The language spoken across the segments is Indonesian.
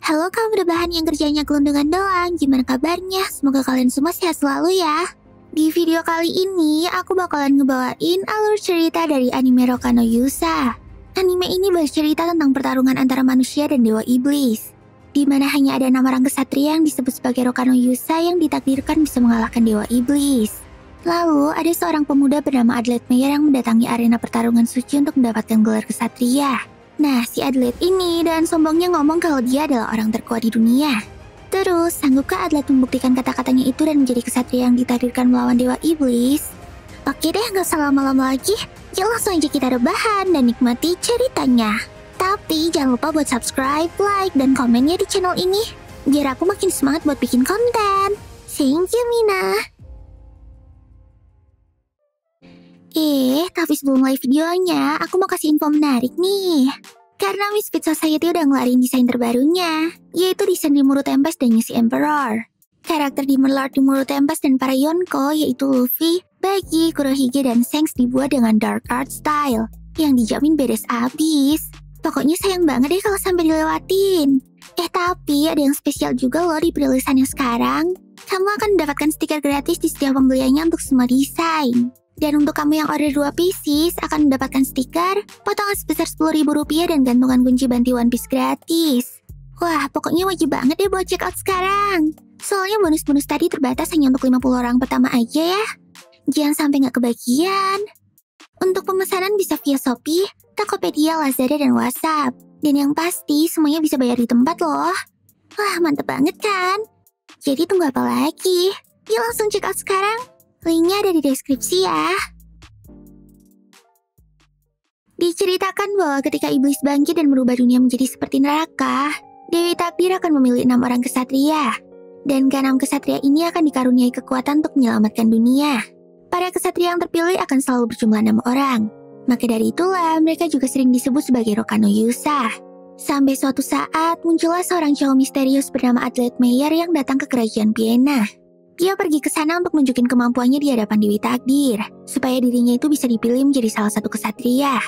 Halo kamu rebahan yang kerjanya gelundungan doang, gimana kabarnya? Semoga kalian semua sehat selalu ya. Di video kali ini, aku bakalan ngebawain alur cerita dari anime Roka no Yusa. Anime ini bercerita tentang pertarungan antara manusia dan dewa iblis, di mana hanya ada 6 orang kesatria yang disebut sebagai Roka no Yusa yang ditakdirkan bisa mengalahkan dewa iblis. Lalu, ada seorang pemuda bernama Adlet Meyer yang mendatangi arena pertarungan suci untuk mendapatkan gelar kesatria. Nah, si Adlet ini dan sombongnya ngomong kalau dia adalah orang terkuat di dunia. Terus, sanggupkah Adlet membuktikan kata-katanya itu dan menjadi kesatria yang ditakdirkan melawan dewa iblis? Oke deh, gak usah lama-lama lagi. Yuk langsung aja kita rebahan dan nikmati ceritanya. Tapi jangan lupa buat subscribe, like, dan komennya di channel ini, biar aku makin semangat buat bikin konten. Thank you, Mina. Tapi sebelum mulai videonya, aku mau kasih info menarik nih. Karena Misfit Society udah ngeluarin desain terbarunya, yaitu desain Rimuru Tempest dan Yuzi Emperor. Karakter Demon Lord Rimuru Tempest dan para Yonko, yaitu Luffy, Buggy, Kurohige, dan Shanks dibuat dengan dark art style, yang dijamin beres abis. Pokoknya sayang banget deh kalau sampai dilewatin. Tapi ada yang spesial juga loh di perilisan yang sekarang. Kamu akan mendapatkan stiker gratis di setiap pembeliannya untuk semua desain. Dan untuk kamu yang order 2 pieces akan mendapatkan stiker, potongan sebesar Rp10.000 dan gantungan kunci banti One Piece gratis. Wah, pokoknya wajib banget deh buat check out sekarang. Soalnya bonus-bonus tadi terbatas hanya untuk 50 orang pertama aja ya. Jangan sampai nggak kebagian. Untuk pemesanan bisa via Shopee, Tokopedia, Lazada, dan WhatsApp. Dan yang pasti semuanya bisa bayar di tempat loh. Wah, mantep banget kan? Jadi tunggu apa lagi? Yuk langsung check out sekarang. Linknya ada di deskripsi ya. Diceritakan bahwa ketika iblis bangkit dan merubah dunia menjadi seperti neraka, Dewi Takdir akan memilih 6 orang kesatria. Dan ke-6 kesatria ini akan dikaruniai kekuatan untuk menyelamatkan dunia. Para kesatria yang terpilih akan selalu berjumlah 6 orang. Maka dari itulah mereka juga sering disebut sebagai Roka no Yusa. Sampai suatu saat muncullah seorang cowok misterius bernama Adlet Meyer yang datang ke kerajaan Vienna. Dia pergi ke sana untuk nunjukin kemampuannya di hadapan Dewi Takdir, supaya dirinya itu bisa dipilih menjadi salah satu kesatria.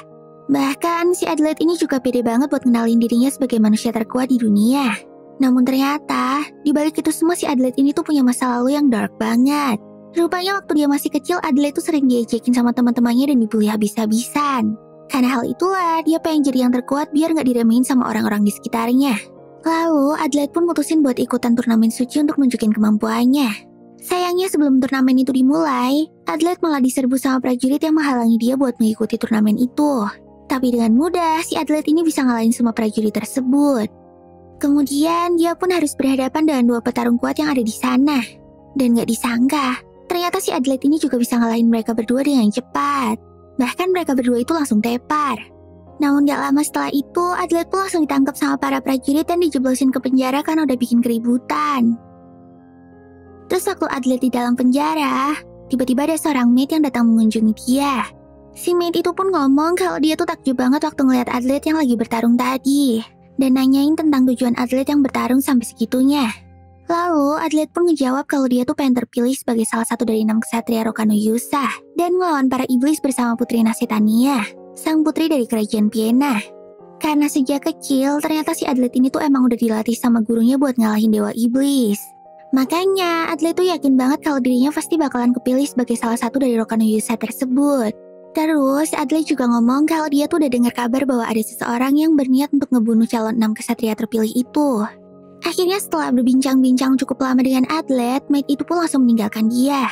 Bahkan, si Adlet ini juga pede banget buat kenalin dirinya sebagai manusia terkuat di dunia. Namun ternyata, di balik itu semua si Adlet ini tuh punya masa lalu yang dark banget. Rupanya waktu dia masih kecil, Adlet tuh sering diejekin sama teman-temannya dan dibully habis-habisan. Karena hal itulah, dia pengen jadi yang terkuat biar nggak diremehin sama orang-orang di sekitarnya. Lalu, Adlet pun mutusin buat ikutan turnamen suci untuk nunjukin kemampuannya. Sayangnya sebelum turnamen itu dimulai, Adlet malah diserbu sama prajurit yang menghalangi dia buat mengikuti turnamen itu. Tapi dengan mudah, si Adlet ini bisa ngalahin semua prajurit tersebut. Kemudian, dia pun harus berhadapan dengan 2 petarung kuat yang ada di sana. Dan gak disangka, ternyata si Adlet ini juga bisa ngalahin mereka berdua dengan cepat. Bahkan mereka berdua itu langsung tepar. Namun gak lama setelah itu, Adlet pun langsung ditangkap sama para prajurit dan dijeblosin ke penjara karena udah bikin keributan. Terus waktu Adlet di dalam penjara, tiba-tiba ada seorang maid yang datang mengunjungi dia. Si maid itu pun ngomong kalau dia tuh takjub banget waktu ngeliat Adlet yang lagi bertarung tadi. Dan nanyain tentang tujuan Adlet yang bertarung sampai segitunya. Lalu Adlet pun ngejawab kalau dia tuh pengen terpilih sebagai salah satu dari 6 kesatria Roka no Yusa. Dan ngelawan para iblis bersama Putri Nasetania, sang putri dari kerajaan Vienna. Karena sejak kecil, ternyata si Adlet ini tuh emang udah dilatih sama gurunya buat ngalahin dewa iblis. Makanya, Adlet tuh yakin banget kalau dirinya pasti bakalan kepilih sebagai salah satu dari Roka no Yusa tersebut. Terus, Adlet juga ngomong kalau dia tuh udah dengar kabar bahwa ada seseorang yang berniat untuk ngebunuh calon 6 kesatria terpilih itu. Akhirnya setelah berbincang-bincang cukup lama dengan Adlet, maid itu pun langsung meninggalkan dia.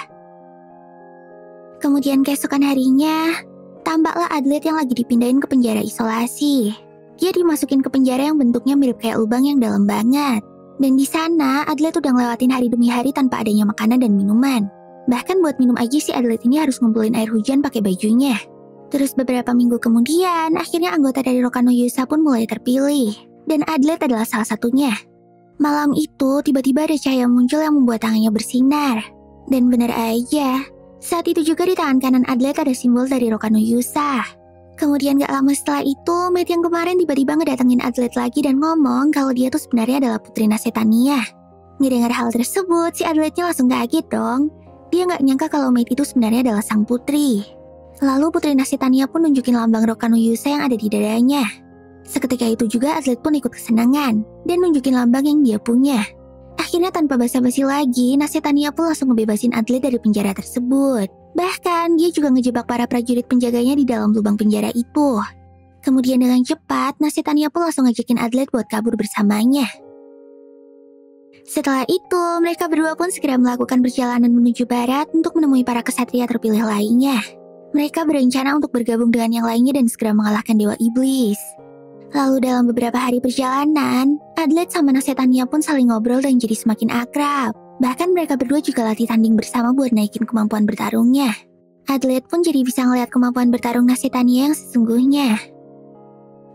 Kemudian keesokan harinya, tampaklah Adlet yang lagi dipindahin ke penjara isolasi. Dia dimasukin ke penjara yang bentuknya mirip kayak lubang yang dalam banget. Dan di sana, Adlet udah ngelewatin hari demi hari tanpa adanya makanan dan minuman. Bahkan buat minum aja si Adlet ini harus ngumpulin air hujan pakai bajunya. Terus beberapa minggu kemudian, akhirnya anggota dari Roka no Yusa pun mulai terpilih. Dan Adlet adalah salah satunya. Malam itu, tiba-tiba ada cahaya muncul yang membuat tangannya bersinar. Dan benar aja, saat itu juga di tangan kanan Adlet ada simbol dari Roka no Yusa. Kemudian gak lama setelah itu, maid yang kemarin tiba-tiba ngedatengin Adlet lagi dan ngomong kalau dia tuh sebenarnya adalah Putri Nasetania. Ngedengar hal tersebut, si Adletnya langsung kaget dong. Dia gak nyangka kalau maid itu sebenarnya adalah sang putri. Lalu Putri Nasetania pun nunjukin lambang Roka no Yusa yang ada di dadanya. Seketika itu juga atlet pun ikut kesenangan dan nunjukin lambang yang dia punya. Akhirnya tanpa basa-basi lagi, Nasetania pun langsung ngebebasin atlet dari penjara tersebut. Bahkan dia juga ngejebak para prajurit penjaganya di dalam lubang penjara itu. Kemudian dengan cepat, Nasetania pun langsung ngajakin atlet buat kabur bersamanya. Setelah itu, mereka berdua pun segera melakukan perjalanan menuju barat untuk menemui para kesatria terpilih lainnya. Mereka berencana untuk bergabung dengan yang lainnya dan segera mengalahkan Dewa Iblis. Lalu dalam beberapa hari perjalanan, atlet sama Nasetania pun saling ngobrol dan jadi semakin akrab. Bahkan mereka berdua juga latih tanding bersama buat naikin kemampuan bertarungnya. Atlet pun jadi bisa ngeliat kemampuan bertarung Nasetania yang sesungguhnya.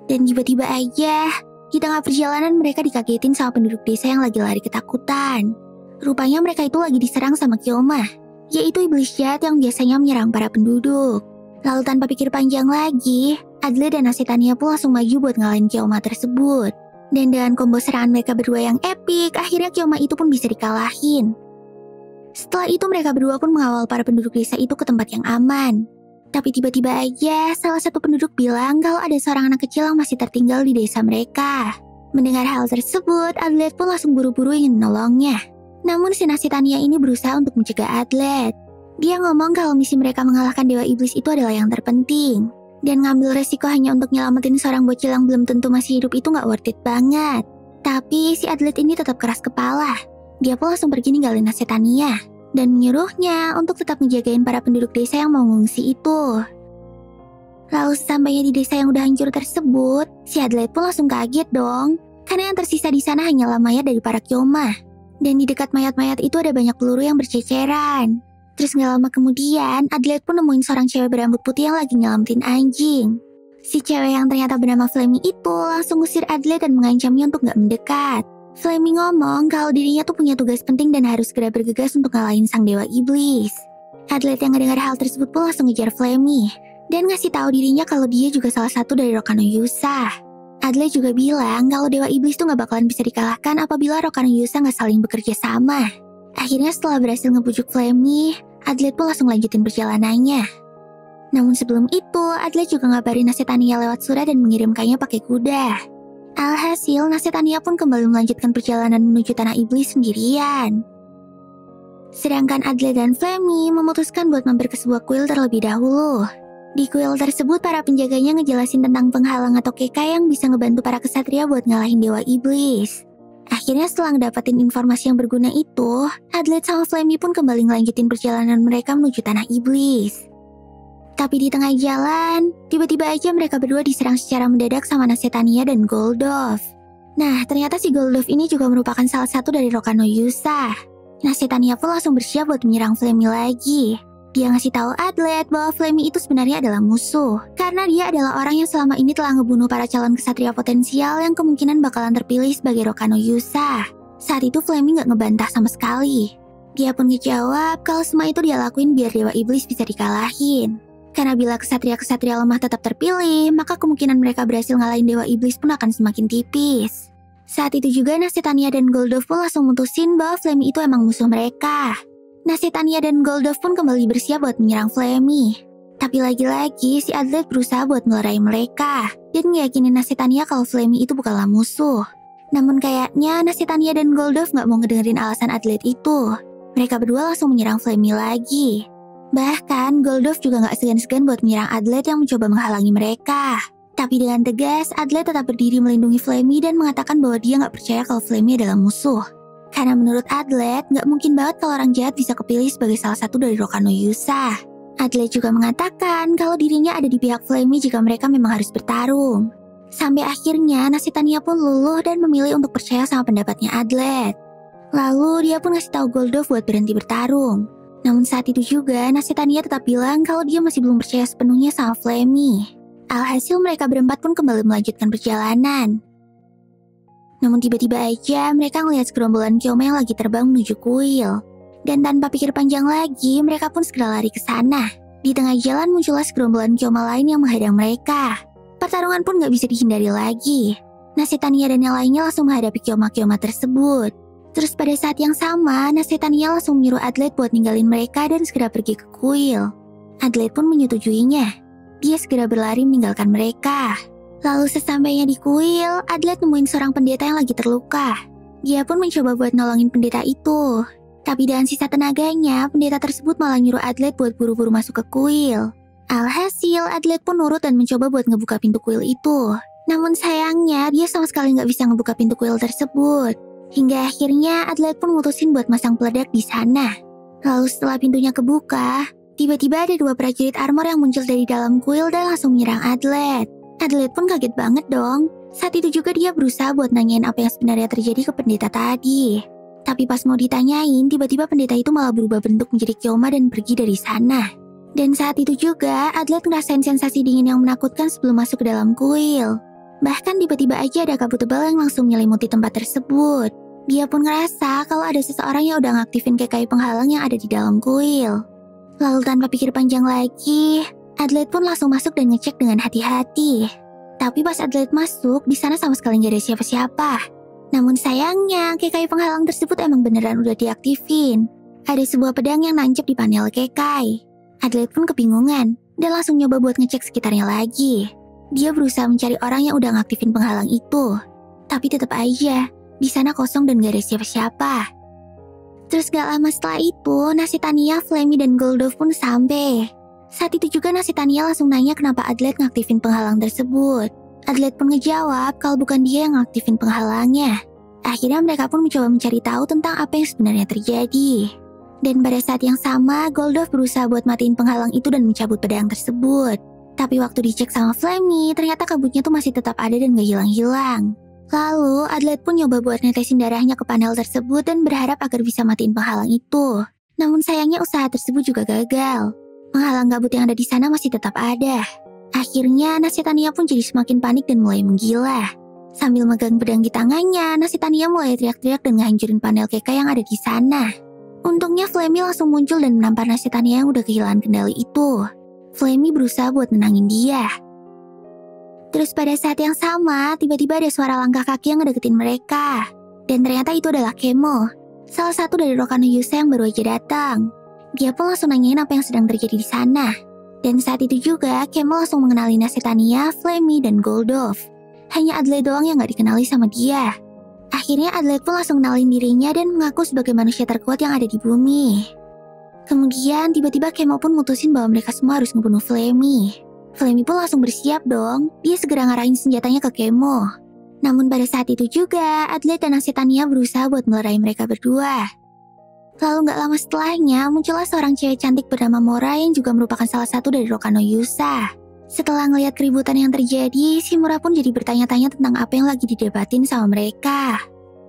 Dan tiba-tiba aja, di tengah perjalanan mereka dikagetin sama penduduk desa yang lagi lari ketakutan. Rupanya mereka itu lagi diserang sama Kyoma, yaitu iblis jahat yang biasanya menyerang para penduduk. Lalu tanpa pikir panjang lagi, Adle dan Nasetania pun langsung maju buat ngalahin Kyoma tersebut. Dan dengan combo serangan mereka berdua yang epik, akhirnya Kyoma itu pun bisa dikalahin. Setelah itu mereka berdua pun mengawal para penduduk desa itu ke tempat yang aman. Tapi tiba-tiba aja, salah satu penduduk bilang kalau ada seorang anak kecil yang masih tertinggal di desa mereka. Mendengar hal tersebut, Adlet pun langsung buru-buru ingin menolongnya. Namun si Nasetania ini berusaha untuk mencegah Adlet. Dia ngomong kalau misi mereka mengalahkan Dewa Iblis itu adalah yang terpenting. Dan ngambil resiko hanya untuk nyelamatin seorang bocil yang belum tentu masih hidup itu gak worth it banget. Tapi si Adlet ini tetap keras kepala. Dia pun langsung pergi ninggalin Nasetania dan menyuruhnya untuk tetap ngejagain para penduduk desa yang mau ngungsi itu. Lalu sesampainya di desa yang udah hancur tersebut, si Adlet pun langsung kaget dong. Karena yang tersisa di sana hanyalah mayat dari para Kyoma. Dan di dekat mayat-mayat itu ada banyak peluru yang berceceran. Terus gak lama kemudian, Adlet pun nemuin seorang cewek berambut putih yang lagi nyelamatin anjing. Si cewek yang ternyata bernama Flammy itu langsung ngusir Adlet dan mengancamnya untuk gak mendekat. Flammy ngomong kalau dirinya tuh punya tugas penting dan harus segera bergegas untuk ngalahin sang Dewa Iblis. Adlet yang ngedengar hal tersebut pun langsung ngejar Flammy dan ngasih tahu dirinya kalau dia juga salah satu dari Rokano Yusa. Adlet juga bilang kalau Dewa Iblis tuh gak bakalan bisa dikalahkan apabila Rokano Yusa gak saling bekerja sama. Akhirnya setelah berhasil ngebujuk Flammy, Adlet pun langsung lanjutin perjalanannya. Namun sebelum itu, Adlet juga ngabarin Nasetania lewat surat dan mengirimkannya pakai kuda. Alhasil, Nasetania pun kembali melanjutkan perjalanan menuju Tanah Iblis sendirian. Sedangkan Adlet dan Flammy memutuskan buat mampir ke sebuah kuil terlebih dahulu. Di kuil tersebut, para penjaganya ngejelasin tentang penghalang atau Keka yang bisa ngebantu para kesatria buat ngalahin Dewa Iblis. Akhirnya setelah ngedapetin informasi yang berguna itu, Adlet sama Flammy pun kembali ngelanjutin perjalanan mereka menuju Tanah Iblis. Tapi di tengah jalan, tiba-tiba aja mereka berdua diserang secara mendadak sama Nasetania dan Goldov. Nah, ternyata si Goldov ini juga merupakan salah satu dari Rokano Yusa. Nasetania pun langsung bersiap buat menyerang Flammy lagi. Dia ngasih tahu Adlet bahwa Flammy itu sebenarnya adalah musuh, karena dia adalah orang yang selama ini telah ngebunuh para calon kesatria potensial yang kemungkinan bakalan terpilih sebagai Rokano Yusa. Saat itu Flammy gak ngebantah sama sekali. Dia pun ngejawab kalau semua itu dia lakuin biar Dewa Iblis bisa dikalahin. Karena bila kesatria-kesatria lemah tetap terpilih, maka kemungkinan mereka berhasil ngalahin Dewa Iblis pun akan semakin tipis. Saat itu juga Nasetania dan Goldov pun langsung mutusin bahwa Flammy itu emang musuh mereka. Nasetania dan Goldov pun kembali bersiap buat menyerang Flammy. Tapi lagi-lagi si Adlet berusaha buat melerai mereka dan ngeyakinin Nasetania kalau Flammy itu bukanlah musuh. Namun kayaknya Nasetania dan Goldov gak mau ngedengerin alasan Adlet itu. Mereka berdua langsung menyerang Flammy lagi. Bahkan, Goldov juga gak segan-segan buat menyerang Adlet yang mencoba menghalangi mereka. Tapi dengan tegas, Adlet tetap berdiri melindungi Flammy dan mengatakan bahwa dia gak percaya kalau Flammy adalah musuh. Karena menurut Adlet, gak mungkin banget kalau orang jahat bisa kepilih sebagai salah satu dari Rokano Yusa. Adlet juga mengatakan kalau dirinya ada di pihak Flammy jika mereka memang harus bertarung. Sampai akhirnya, Nasetania pun luluh dan memilih untuk percaya sama pendapatnya Adlet. Lalu, dia pun ngasih tahu Goldov buat berhenti bertarung. Namun saat itu juga, Nasetania tetap bilang kalau dia masih belum percaya sepenuhnya sama Flammy. Alhasil mereka berempat pun kembali melanjutkan perjalanan. Namun tiba-tiba aja mereka ngelihat segerombolan Kyoma yang lagi terbang menuju kuil. Dan tanpa pikir panjang lagi, mereka pun segera lari ke sana. Di tengah jalan muncullah segerombolan Kyoma lain yang menghadang mereka. Pertarungan pun gak bisa dihindari lagi. Nasetania dan yang lainnya langsung menghadapi Kyoma-Kyoma tersebut. Terus pada saat yang sama, Nasetania langsung menyuruh Adlet buat ninggalin mereka dan segera pergi ke kuil. Adlet pun menyetujuinya. Dia segera berlari meninggalkan mereka. Lalu sesampainya di kuil, Adlet nemuin seorang pendeta yang lagi terluka. Dia pun mencoba buat nolongin pendeta itu. Tapi dengan sisa tenaganya, pendeta tersebut malah nyuruh Adlet buat buru-buru masuk ke kuil. Alhasil, Adlet pun nurut dan mencoba buat ngebuka pintu kuil itu. Namun sayangnya, dia sama sekali nggak bisa ngebuka pintu kuil tersebut. Hingga akhirnya, Adlet pun mutusin buat masang peledak di sana. Lalu setelah pintunya kebuka, tiba-tiba ada 2 prajurit armor yang muncul dari dalam kuil dan langsung menyerang Adlet. Adlet pun kaget banget dong. Saat itu juga dia berusaha buat nanyain apa yang sebenarnya terjadi ke pendeta tadi. Tapi pas mau ditanyain, tiba-tiba pendeta itu malah berubah bentuk menjadi Kyoma dan pergi dari sana. Dan saat itu juga, Adlet ngerasain sensasi dingin yang menakutkan sebelum masuk ke dalam kuil. Bahkan tiba-tiba aja ada kabut tebal yang langsung menyelimuti tempat tersebut. Dia pun ngerasa kalau ada seseorang yang udah ngaktifin KKI penghalang yang ada di dalam kuil. Lalu tanpa pikir panjang lagi, Adlet pun langsung masuk dan ngecek dengan hati-hati. Tapi pas Adlet masuk, di sana sama sekali nggak ada siapa-siapa. Namun sayangnya, KKI penghalang tersebut emang beneran udah diaktifin. Ada sebuah pedang yang nancep di panel KKI. Adlet pun kebingungan dan langsung nyoba buat ngecek sekitarnya lagi. Dia berusaha mencari orang yang udah ngaktifin penghalang itu. Tapi tetap aja, di sana kosong dan gak ada siapa-siapa. Terus gak lama setelah itu, Nasitania, Flammy, dan Goldov pun sampai. Saat itu juga Nasitania langsung nanya kenapa Adlet ngaktifin penghalang tersebut. Adlet pun ngejawab kalau bukan dia yang ngaktifin penghalangnya. Akhirnya mereka pun mencoba mencari tahu tentang apa yang sebenarnya terjadi. Dan pada saat yang sama, Goldov berusaha buat matiin penghalang itu dan mencabut pedang tersebut. Tapi waktu dicek sama Flammy, ternyata kabutnya tuh masih tetap ada dan gak hilang-hilang. Lalu, Adlet pun nyoba buat netesin darahnya ke panel tersebut dan berharap agar bisa matiin penghalang itu. Namun sayangnya usaha tersebut juga gagal. Penghalang kabut yang ada di sana masih tetap ada. Akhirnya, Nasitania pun jadi semakin panik dan mulai menggila. Sambil megang pedang di tangannya, Nasitania mulai teriak-teriak dan ngehancurin panel KK yang ada di sana. Untungnya Flammy langsung muncul dan menampar Nasitania yang udah kehilangan kendali itu. Flammy berusaha buat menangin dia. Terus pada saat yang sama, tiba-tiba ada suara langkah kaki yang ngedeketin mereka. Dan ternyata itu adalah Kemo, salah satu dari Rokano Yusa yang baru aja datang. Dia pun langsung nanyain apa yang sedang terjadi di sana. Dan saat itu juga, Kemo langsung mengenali Nasitania, Flammy, dan Goldov. Hanya Adlet doang yang gak dikenali sama dia. Akhirnya Adlet pun langsung kenalin dirinya dan mengaku sebagai manusia terkuat yang ada di bumi. Kemudian tiba-tiba Kemo pun mutusin bahwa mereka semua harus ngebunuh Flammy. Flammy pun langsung bersiap dong, dia segera ngarahin senjatanya ke Kemo. Namun pada saat itu juga, Adlet dan Nasitania berusaha buat melerai mereka berdua. Lalu gak lama setelahnya, muncullah seorang cewek cantik bernama Mora yang juga merupakan salah satu dari Rokano Yusa. Setelah ngelihat keributan yang terjadi, si Mora pun jadi bertanya-tanya tentang apa yang lagi didebatin sama mereka.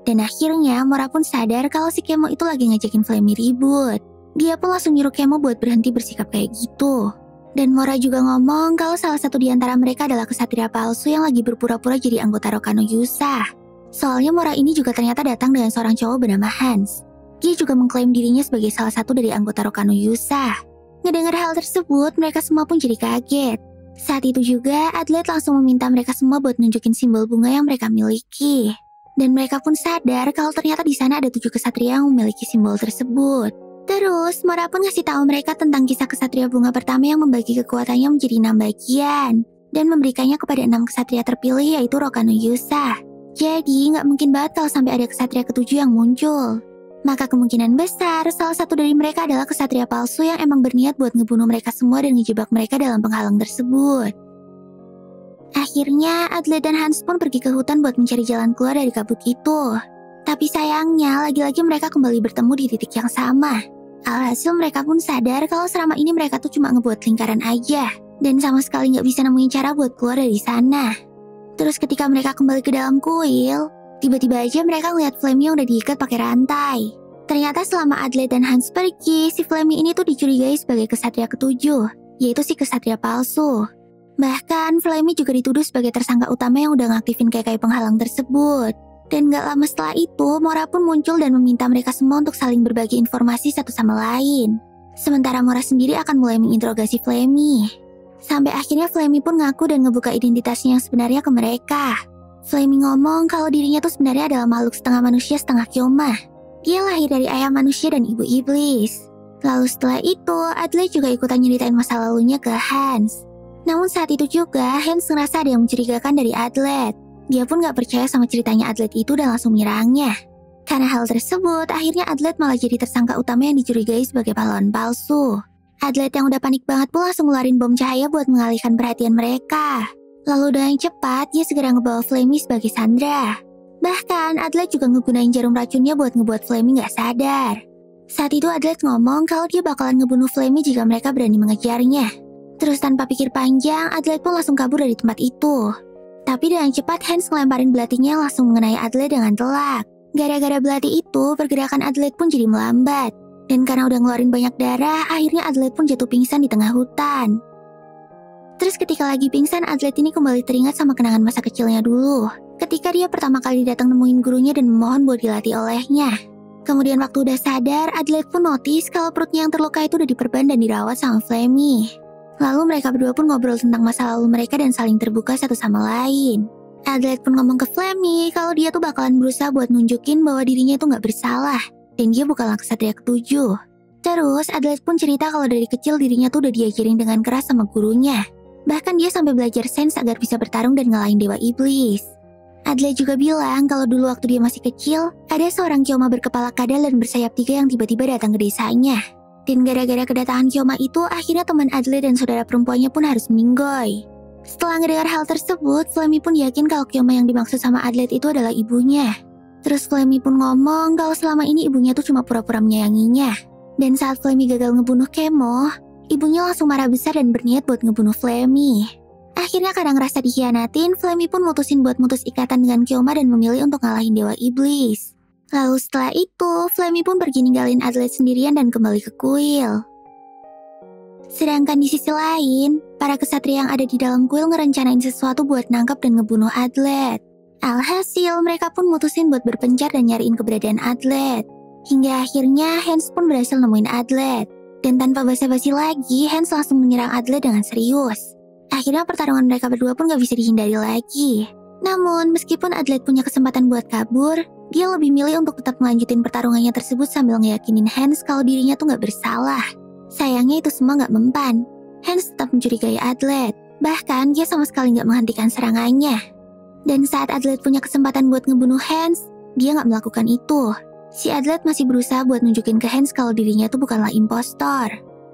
Dan akhirnya, Mora pun sadar kalau si Kemo itu lagi ngajakin Flammy ribut. Dia pun langsung nyuruh Kemo buat berhenti bersikap kayak gitu. Dan Mora juga ngomong kalau salah satu di antara mereka adalah kesatria palsu yang lagi berpura-pura jadi anggota Rokano Yusa. Soalnya Mora ini juga ternyata datang dengan seorang cowok bernama Hans. Dia juga mengklaim dirinya sebagai salah satu dari anggota Rokano Yusa. Ngedengar hal tersebut, mereka semua pun jadi kaget. Saat itu juga, Adlet langsung meminta mereka semua buat nunjukin simbol bunga yang mereka miliki. Dan mereka pun sadar kalau ternyata di sana ada 7 kesatria yang memiliki simbol tersebut. Terus, Mora pun ngasih tahu mereka tentang kisah kesatria bunga pertama yang membagi kekuatannya menjadi 6 bagian. Dan memberikannya kepada 6 kesatria terpilih yaitu Rokano Yusa. Jadi, nggak mungkin banget kalau sampai ada kesatria ke-7 yang muncul. Maka kemungkinan besar salah satu dari mereka adalah kesatria palsu yang emang berniat buat ngebunuh mereka semua dan ngejebak mereka dalam penghalang tersebut. Akhirnya Adlet dan Hans pun pergi ke hutan buat mencari jalan keluar dari kabut itu. Tapi sayangnya lagi-lagi mereka kembali bertemu di titik yang sama. Alhasil mereka pun sadar kalau selama ini mereka tuh cuma ngebuat lingkaran aja. Dan sama sekali nggak bisa nemuin cara buat keluar dari sana. Terus ketika mereka kembali ke dalam kuil, tiba-tiba aja mereka ngeliat Flammy yang udah diikat pakai rantai. Ternyata selama Adlet dan Hans pergi, si Flammy ini tuh dicurigai sebagai kesatria ke-7, yaitu si kesatria palsu. Bahkan Flammy juga dituduh sebagai tersangka utama yang udah ngaktifin KKI penghalang tersebut. Dan gak lama setelah itu, Mora pun muncul dan meminta mereka semua untuk saling berbagi informasi satu sama lain. Sementara Mora sendiri akan mulai menginterogasi Flammy. Sampai akhirnya Flammy pun ngaku dan ngebuka identitasnya yang sebenarnya ke mereka. Flammy ngomong kalau dirinya tuh sebenarnya adalah makhluk setengah manusia setengah Kyoma. Dia lahir dari ayah manusia dan ibu iblis. Lalu setelah itu, Adlet juga ikutan nyeritain masa lalunya ke Hans. Namun saat itu juga, Hans ngerasa ada yang mencurigakan dari Adlet. Dia pun gak percaya sama ceritanya Adlet itu dan langsung menyerangnya. Karena hal tersebut, akhirnya Adlet malah jadi tersangka utama yang dicurigai sebagai pahlawan palsu. Adlet yang udah panik banget pun langsung ngeluarin bom cahaya buat mengalihkan perhatian mereka. Lalu dengan cepat, dia segera ngebawa Flammy sebagai sandera. Bahkan, Adlet juga ngegunain jarum racunnya buat ngebuat Flammy gak sadar. Saat itu Adlet ngomong kalau dia bakalan ngebunuh Flammy jika mereka berani mengejarnya. Terus tanpa pikir panjang, Adlet pun langsung kabur dari tempat itu. Tapi dengan cepat Hans ngelemparin belatinya langsung mengenai Adlet dengan telak. Gara-gara belati itu, pergerakan Adlet pun jadi melambat. Dan karena udah ngeluarin banyak darah, akhirnya Adlet pun jatuh pingsan di tengah hutan. Terus ketika lagi pingsan, Adlet ini kembali teringat sama kenangan masa kecilnya dulu. Ketika dia pertama kali datang nemuin gurunya dan memohon buat dilatih olehnya. Kemudian waktu udah sadar, Adlet pun notice kalau perutnya yang terluka itu udah diperban dan dirawat sama Flammy. Lalu mereka berdua pun ngobrol tentang masa lalu mereka dan saling terbuka satu sama lain. Adlet pun ngomong ke Flammy kalau dia tuh bakalan berusaha buat nunjukin bahwa dirinya tuh gak bersalah. Dan dia bukanlah kesatria ketujuh. Terus Adlet pun cerita kalau dari kecil dirinya tuh udah diajarin dengan keras sama gurunya. Bahkan dia sampai belajar sense agar bisa bertarung dan ngalahin dewa iblis. Adlet juga bilang kalau dulu waktu dia masih kecil, ada seorang Kyoma berkepala kadal dan bersayap 3 yang tiba-tiba datang ke desanya. Dan gara-gara kedatangan Kyoma itu, akhirnya teman Adlet dan saudara perempuannya pun harus meninggoy. Setelah mendengar hal tersebut, Flammy pun yakin kalau Kyoma yang dimaksud sama Adlet itu adalah ibunya. Terus Flammy pun ngomong kalau selama ini ibunya tuh cuma pura-pura menyayanginya. Dan saat Flammy gagal ngebunuh Kemo, ibunya langsung marah besar dan berniat buat ngebunuh Flammy. Akhirnya karena ngerasa dikhianatin, Flammy pun mutusin buat mutus ikatan dengan Kyoma dan memilih untuk ngalahin dewa iblis. Lalu setelah itu, Flammy pun pergi ninggalin Adlet sendirian dan kembali ke kuil. Sedangkan di sisi lain, para kesatria yang ada di dalam kuil ngerencanain sesuatu buat nangkap dan ngebunuh Adlet. Alhasil, mereka pun mutusin buat berpencar dan nyariin keberadaan Adlet. Hingga akhirnya Hans pun berhasil nemuin Adlet. Dan tanpa basa-basi lagi, Hans langsung menyerang Adlet dengan serius. Akhirnya pertarungan mereka berdua pun gak bisa dihindari lagi. Namun, meskipun Adlet punya kesempatan buat kabur, dia lebih milih untuk tetap melanjutin pertarungannya tersebut sambil ngeyakinin Hans kalau dirinya tuh gak bersalah. Sayangnya itu semua gak mempan. Hans tetap mencurigai Adlet. Bahkan, dia sama sekali gak menghentikan serangannya. Dan saat Adlet punya kesempatan buat ngebunuh Hans, dia gak melakukan itu. Si Adlet masih berusaha buat nunjukin ke Hans kalau dirinya tuh bukanlah impostor.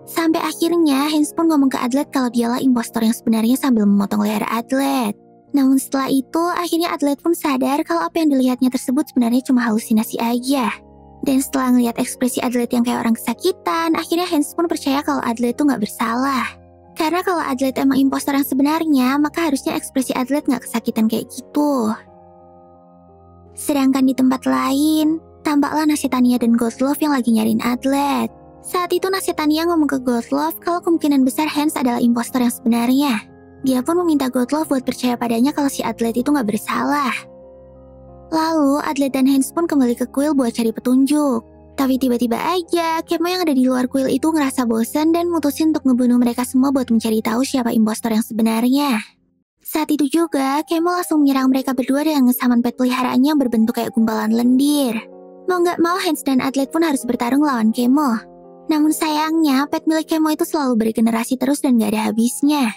Sampai akhirnya Hans pun ngomong ke Adlet kalau dialah impostor yang sebenarnya sambil memotong leher Adlet. Namun setelah itu, akhirnya Adlet pun sadar kalau apa yang dilihatnya tersebut sebenarnya cuma halusinasi aja. Dan setelah ngeliat ekspresi Adlet yang kayak orang kesakitan, akhirnya Hans pun percaya kalau Adlet tuh gak bersalah. Karena kalau Adlet emang impostor yang sebenarnya, maka harusnya ekspresi Adlet gak kesakitan kayak gitu. Sedangkan di tempat lain, tampaklah Nasetania dan Godlove yang lagi nyariin Adlet. Saat itu Nasetania ngomong ke Godlove kalau kemungkinan besar Hans adalah impostor yang sebenarnya. Dia pun meminta Godlove buat percaya padanya kalau si Adlet itu gak bersalah. Lalu Adlet dan Hans pun kembali ke kuil buat cari petunjuk. Tapi tiba-tiba aja Kemo yang ada di luar kuil itu ngerasa bosan dan mutusin untuk ngebunuh mereka semua buat mencari tahu siapa impostor yang sebenarnya. Saat itu juga Kemo langsung menyerang mereka berdua dengan ngesaman pet peliharaannya yang berbentuk kayak gumpalan lendir. Mau gak mau Hans dan Adlet pun harus bertarung lawan Kemo. Namun sayangnya, pet milik Kemo itu selalu beregenerasi terus dan gak ada habisnya.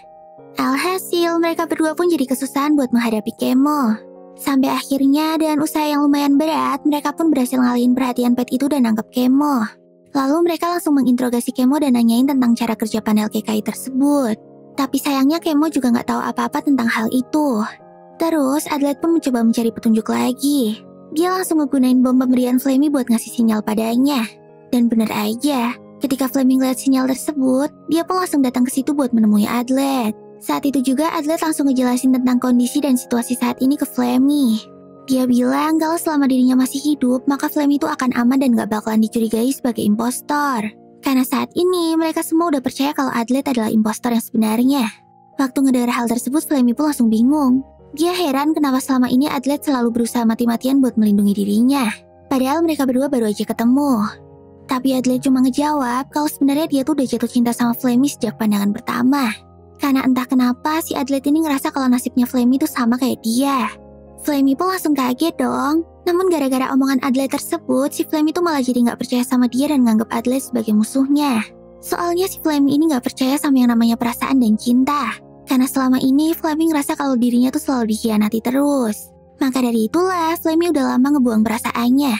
Alhasil, mereka berdua pun jadi kesusahan buat menghadapi Kemo. Sampai akhirnya, dengan usaha yang lumayan berat, mereka pun berhasil ngalihin perhatian pet itu dan nangkep Kemo. Lalu mereka langsung menginterogasi Kemo dan nanyain tentang cara kerja panel KKI tersebut. Tapi sayangnya Kemo juga gak tahu apa-apa tentang hal itu. Terus, Adlet pun mencoba mencari petunjuk lagi. Dia langsung ngegunain bom pemberian Flammy buat ngasih sinyal padanya. Dan bener aja, ketika Flammy ngeliat sinyal tersebut, dia pun langsung datang ke situ buat menemui Adlet. Saat itu juga Adlet langsung ngejelasin tentang kondisi dan situasi saat ini ke Flammy. Dia bilang kalau selama dirinya masih hidup, maka Flammy itu akan aman dan gak bakalan dicurigai sebagai impostor. Karena saat ini, mereka semua udah percaya kalau Adlet adalah impostor yang sebenarnya. Waktu ngedengar hal tersebut, Flammy pun langsung bingung. Dia heran kenapa selama ini Adlet selalu berusaha mati-matian buat melindungi dirinya. Padahal mereka berdua baru aja ketemu. Tapi Adlet cuma ngejawab kalau sebenarnya dia tuh udah jatuh cinta sama Flammy sejak pandangan pertama. Karena entah kenapa si Adlet ini ngerasa kalau nasibnya Flammy tuh sama kayak dia. Flammy pun langsung kaget dong. Namun gara-gara omongan Adlet tersebut, si Flammy tuh malah jadi gak percaya sama dia dan nganggep Adlet sebagai musuhnya. Soalnya si Flammy ini gak percaya sama yang namanya perasaan dan cinta. Karena selama ini Flammy ngerasa kalau dirinya tuh selalu dikhianati terus. Maka dari itulah Flammy udah lama ngebuang perasaannya.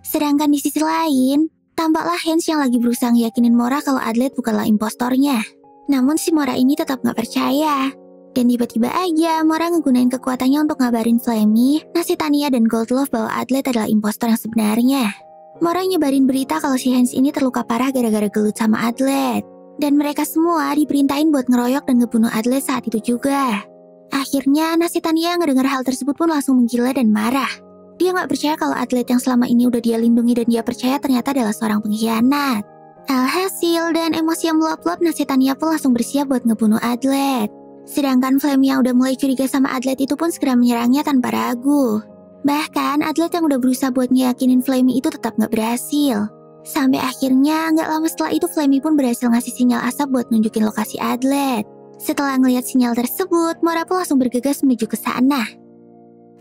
Sedangkan di sisi lain, tampaklah Hans yang lagi berusaha ngeyakinin Mora kalau Adelaide bukanlah impostornya. Namun si Mora ini tetap gak percaya. Dan tiba-tiba aja Mora ngegunain kekuatannya untuk ngabarin Flammy, Tania dan Goldlove bahwa Adelaide adalah impostor yang sebenarnya. Mora nyebarin berita kalau si Hans ini terluka parah gara-gara gelut sama Adelaide. Dan mereka semua diperintahin buat ngeroyok dan ngebunuh Adelaide saat itu juga. Akhirnya Tania ngedengar hal tersebut pun langsung menggila dan marah. Dia gak percaya kalau Adelaide yang selama ini udah dia lindungi dan dia percaya ternyata adalah seorang pengkhianat. Alhasil dan emosi yang meluap-luap, Tania pun langsung bersiap buat ngebunuh Adelaide. Sedangkan Flammy yang udah mulai curiga sama Adelaide itu pun segera menyerangnya tanpa ragu. Bahkan Adelaide yang udah berusaha buat ngeyakinin Flammy itu tetap gak berhasil. Sampai akhirnya gak lama setelah itu Flammy pun berhasil ngasih sinyal asap buat nunjukin lokasi Adelaide. Setelah ngelihat sinyal tersebut, Mora pun langsung bergegas menuju ke sana.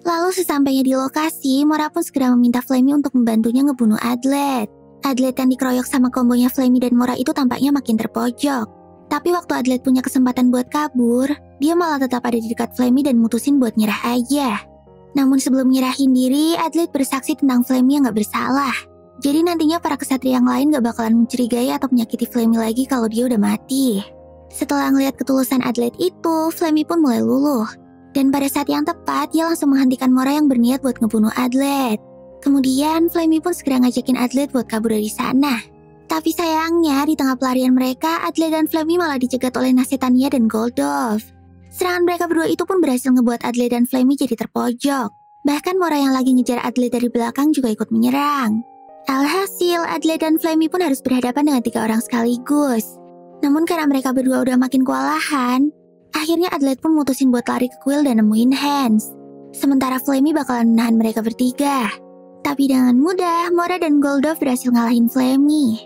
Lalu sesampainya di lokasi, Mora pun segera meminta Flammy untuk membantunya ngebunuh Adelaide. Adelaide yang dikeroyok sama kombonya Flammy dan Mora itu tampaknya makin terpojok. Tapi waktu Adelaide punya kesempatan buat kabur, dia malah tetap ada di dekat Flammy dan mutusin buat nyerah aja. Namun sebelum nyerahin diri, Adelaide bersaksi tentang Flammy yang gak bersalah. Jadi nantinya para kesatria yang lain gak bakalan mencurigai atau menyakiti Flammy lagi kalau dia udah mati. Setelah ngeliat ketulusan Adelaide itu, Flammy pun mulai luluh. Dan pada saat yang tepat, dia langsung menghentikan Mora yang berniat buat ngebunuh Adelaide. Kemudian, Flammy pun segera ngajakin Adelaide buat kabur dari sana. Tapi sayangnya, di tengah pelarian mereka, Adelaide dan Flammy malah dicegat oleh Tania dan Goldlove. Serangan mereka berdua itu pun berhasil ngebuat Adelaide dan Flammy jadi terpojok. Bahkan Mora yang lagi ngejar Adelaide dari belakang juga ikut menyerang. Alhasil, Adelaide dan Flammy pun harus berhadapan dengan 3 orang sekaligus. Namun karena mereka berdua udah makin kewalahan, akhirnya Adelaide pun mutusin buat lari ke kuil dan nemuin Hans. Sementara Flammy bakalan menahan mereka bertiga. Tapi dengan mudah, Mora dan Goldlove berhasil ngalahin Flammy.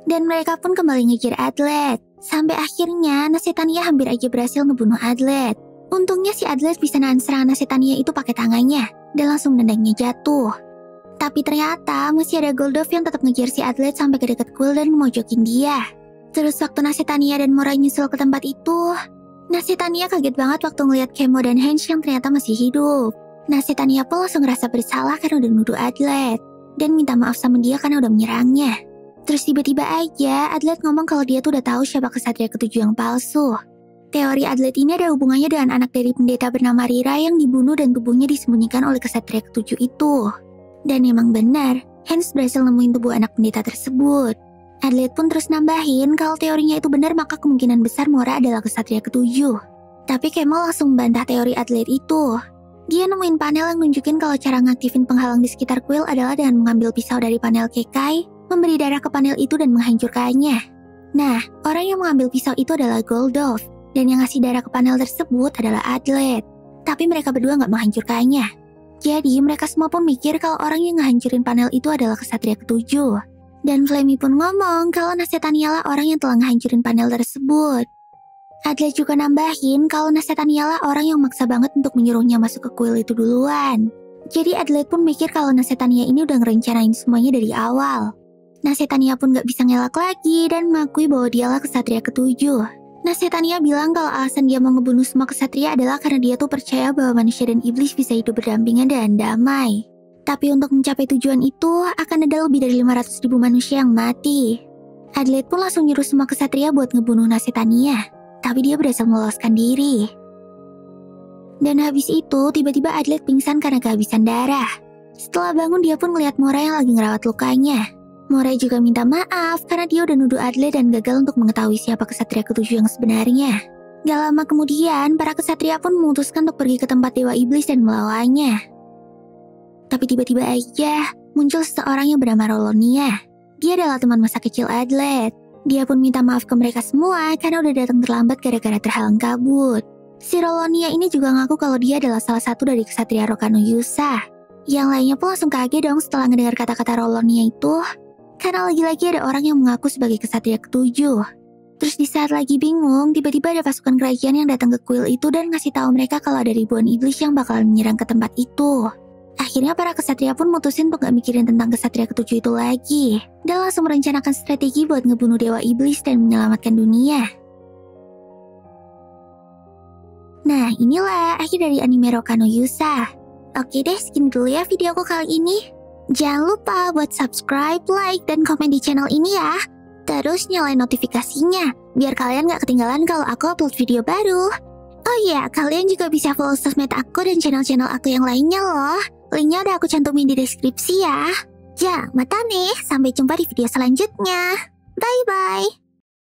Dan mereka pun kembali ngejar Adelaide. Sampai akhirnya, Tania hampir aja berhasil ngebunuh Adelaide. Untungnya si Adelaide bisa nahan serangan Tania itu pakai tangannya, dan langsung nendangnya jatuh. Tapi ternyata masih ada Goldlove yang tetap ngejar si Adelaide sampai ke dekat kuil dan memojokin dia. Terus waktu Tania dan Mora nyusul ke tempat itu, Tania kaget banget waktu ngeliat Kemo dan Hans yang ternyata masih hidup. Tania pun langsung ngerasa bersalah karena udah nuduh Adelaide dan minta maaf sama dia karena udah menyerangnya. Terus tiba-tiba aja Adelaide ngomong kalau dia tuh udah tahu siapa kesatria ketujuh yang palsu. Teori Adelaide ini ada hubungannya dengan anak dari pendeta bernama Rira yang dibunuh dan tubuhnya disembunyikan oleh kesatria ketujuh itu. Dan emang benar, Hans berhasil nemuin tubuh anak pendeta tersebut. Adelaide pun terus nambahin kalau teorinya itu benar, maka kemungkinan besar Mora adalah kesatria ketujuh. Tapi Kemal langsung membantah teori Adelaide itu. Dia nemuin panel yang nunjukin kalau cara ngaktifin penghalang di sekitar kuil adalah dengan mengambil pisau dari panel Kekai, memberi darah ke panel itu dan menghancurkannya. Nah, orang yang mengambil pisau itu adalah Goldlove, dan yang ngasih darah ke panel tersebut adalah Adelaide. Tapi mereka berdua nggak menghancurkannya. Jadi mereka semua pun mikir kalau orang yang ngehancurin panel itu adalah kesatria ketujuh. Dan Flammy pun ngomong kalau Tania lah orang yang telah ngehancurin panel tersebut. Adelaide juga nambahin kalau Tania lah orang yang maksa banget untuk menyuruhnya masuk ke kuil itu duluan. Jadi Adelaide pun mikir kalau Tania ini udah ngerencanain semuanya dari awal. Tania pun gak bisa ngelak lagi dan mengakui bahwa dialah kesatria ketujuh. Tania bilang kalau alasan dia mau ngebunuh semua kesatria adalah karena dia tuh percaya bahwa manusia dan iblis bisa hidup berdampingan dan damai. Tapi untuk mencapai tujuan itu akan ada lebih dari 500.000 manusia yang mati. Adelaide pun langsung nyuruh semua kesatria buat ngebunuh Tania. Tapi dia berhasil meloloskan diri. Dan habis itu, tiba-tiba Adelaide pingsan karena kehabisan darah. Setelah bangun, dia pun melihat Mora yang lagi ngerawat lukanya. Mora juga minta maaf karena dia udah nuduh Adelaide dan gagal untuk mengetahui siapa kesatria ketujuh yang sebenarnya. Gak lama kemudian, para kesatria pun memutuskan untuk pergi ke tempat Dewa Iblis dan melawannya. Tapi tiba-tiba aja, muncul seseorang yang bernama Rolonia. Dia adalah teman masa kecil Adelaide. Dia pun minta maaf ke mereka semua karena udah datang terlambat gara-gara terhalang kabut. Si Rolonia ini juga ngaku kalau dia adalah salah satu dari kesatria Rokano Yusa. Yang lainnya pun langsung kaget dong setelah mendengar kata-kata Rolonia itu. Karena lagi-lagi ada orang yang mengaku sebagai kesatria ketujuh. Terus di saat lagi bingung, tiba-tiba ada pasukan kerajaan yang datang ke kuil itu dan ngasih tahu mereka kalau ada ribuan iblis yang bakalan menyerang ke tempat itu. Akhirnya para kesatria pun mutusin untuk gak mikirin tentang kesatria ketujuh itu lagi. Dan langsung merencanakan strategi buat ngebunuh dewa iblis dan menyelamatkan dunia. inilah akhir dari anime Roka no Yusa. Oke deh, segini dulu ya videoku kali ini. Jangan lupa buat subscribe, like, dan komen di channel ini ya. Terus nyalain notifikasinya, biar kalian gak ketinggalan kalau aku upload video baru. Oh iya, kalian juga bisa follow sosmed aku dan channel-channel aku yang lainnya loh. Linknya udah aku cantumin di deskripsi ya. Ja, mata nih, sampai jumpa di video selanjutnya. Bye-bye.